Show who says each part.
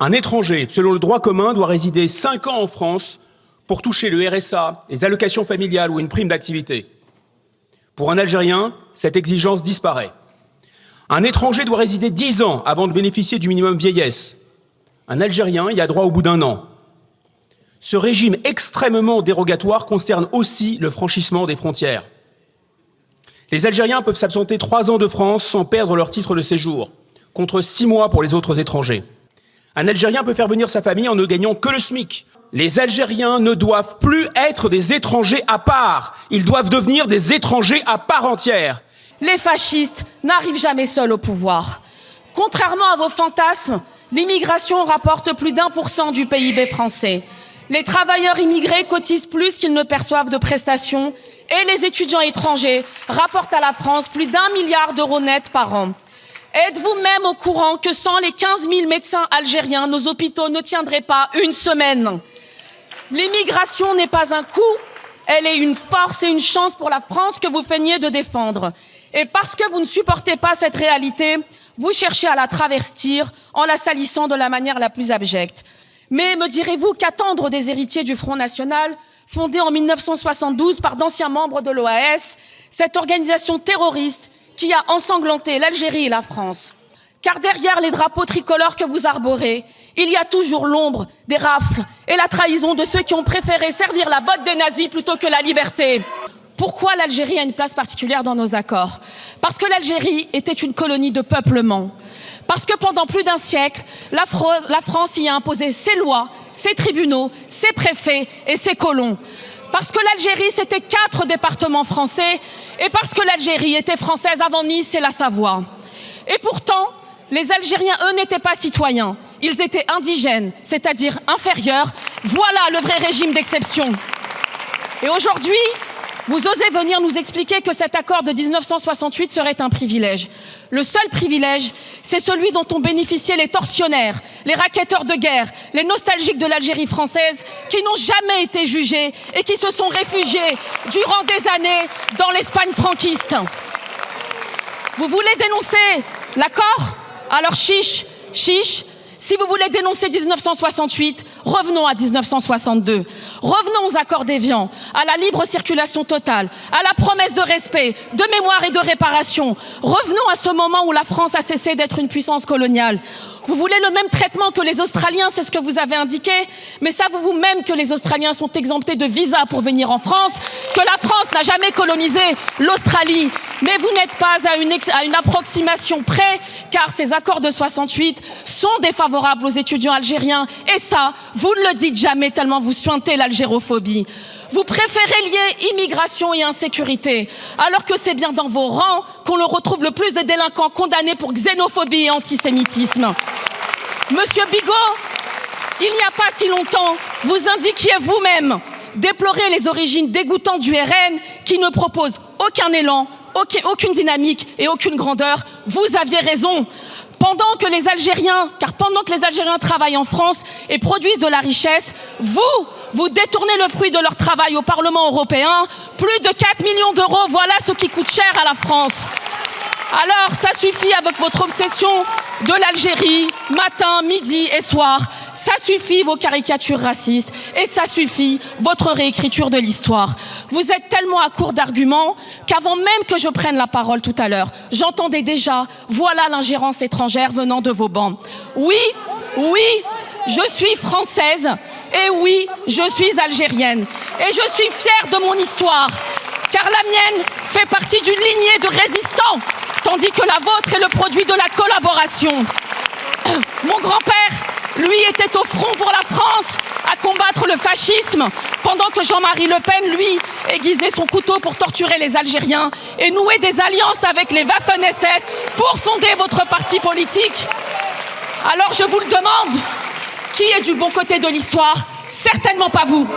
Speaker 1: Un étranger, selon le droit commun, doit résider 5 ans en France pour toucher le RSA, les allocations familiales ou une prime d'activité. Pour un Algérien, cette exigence disparaît. Un étranger doit résider 10 ans avant de bénéficier du minimum vieillesse. Un Algérien y a droit au bout d'1 an. Ce régime extrêmement dérogatoire concerne aussi le franchissement des frontières. Les Algériens peuvent s'absenter 3 ans de France sans perdre leur titre de séjour, contre 6 mois pour les autres étrangers. Un Algérien peut faire venir sa famille en ne gagnant que le SMIC. Les Algériens ne doivent plus être des étrangers à part. Ils doivent devenir des étrangers à part entière.
Speaker 2: Les fascistes n'arrivent jamais seuls au pouvoir. Contrairement à vos fantasmes, l'immigration rapporte plus d'1% du PIB français. Les travailleurs immigrés cotisent plus qu'ils ne perçoivent de prestations et les étudiants étrangers rapportent à la France plus d'1 milliard d'euros net par an. Êtes-vous même au courant que sans les 15 000 médecins algériens, nos hôpitaux ne tiendraient pas une semaine? L'immigration n'est pas un coût, elle est une force et une chance pour la France que vous feignez de défendre. Et parce que vous ne supportez pas cette réalité, vous cherchez à la travestir en la salissant de la manière la plus abjecte. Mais me direz-vous qu'attendre des héritiers du Front National, fondé en 1972 par d'anciens membres de l'OAS, cette organisation terroriste qui a ensanglanté l'Algérie et la France? Car derrière les drapeaux tricolores que vous arborez, il y a toujours l'ombre des rafles et la trahison de ceux qui ont préféré servir la botte des nazis plutôt que la liberté. Pourquoi l'Algérie a une place particulière dans nos accords? Parce que l'Algérie était une colonie de peuplement. Parce que pendant plus d'un siècle, la France y a imposé ses lois, ses tribunaux, ses préfets et ses colons. Parce que l'Algérie, c'était 4 départements français et parce que l'Algérie était française avant Nice et la Savoie. Et pourtant, les Algériens, eux, n'étaient pas citoyens. Ils étaient indigènes, c'est-à-dire inférieurs. Voilà le vrai régime d'exception. Et aujourd'hui, vous osez venir nous expliquer que cet accord de 1968 serait un privilège. Le seul privilège, c'est celui dont ont bénéficié les tortionnaires, les racketteurs de guerre, les nostalgiques de l'Algérie française, qui n'ont jamais été jugés et qui se sont réfugiés durant des années dans l'Espagne franquiste. Vous voulez dénoncer l'accord? Alors chiche, chiche. Si vous voulez dénoncer 1968, revenons à 1962. Revenons aux accords d'Évian, à la libre circulation totale, à la promesse de respect, de mémoire et de réparation. Revenons à ce moment où la France a cessé d'être une puissance coloniale. Vous voulez le même traitement que les Australiens, c'est ce que vous avez indiqué, mais savez-vous même que les Australiens sont exemptés de visa pour venir en France, que la France n'a jamais colonisé l'Australie, mais vous n'êtes pas à une approximation près, car ces accords de 68 sont défavorables aux étudiants algériens, et ça, vous ne le dites jamais tellement vous suintez l'algérophobie. Vous préférez lier immigration et insécurité, alors que c'est bien dans vos rangs qu'on le retrouve le plus de délinquants condamnés pour xénophobie et antisémitisme. Monsieur Bigot, il n'y a pas si longtemps, vous indiquiez vous-même déplorer les origines dégoûtantes du RN qui ne propose aucun élan, aucune dynamique et aucune grandeur. Vous aviez raison. Pendant que les Algériens travaillent en France et produisent de la richesse, vous détournez le fruit de leur travail au Parlement européen. Plus de 4 millions d'euros, voilà ce qui coûte cher à la France. Alors, ça suffit avec votre obsession de l'Algérie, matin, midi et soir. Ça suffit vos caricatures racistes et ça suffit votre réécriture de l'histoire. Vous êtes tellement à court d'arguments qu'avant même que je prenne la parole tout à l'heure, j'entendais déjà « voilà l'ingérence étrangère venant de vos bancs ». Oui, je suis française et oui, je suis algérienne. Et je suis fière de mon histoire, car la mienne fait partie d'une lignée de résistants, tandis que la vôtre est le produit de la collaboration. Mon grand-père, lui, était au front pour la France, à combattre le fascisme, pendant que Jean-Marie Le Pen, lui, aiguisait son couteau pour torturer les Algériens et nouer des alliances avec les Waffen-SS pour fonder votre parti politique. Alors je vous le demande, qui est du bon côté de l'histoire? Certainement pas vous.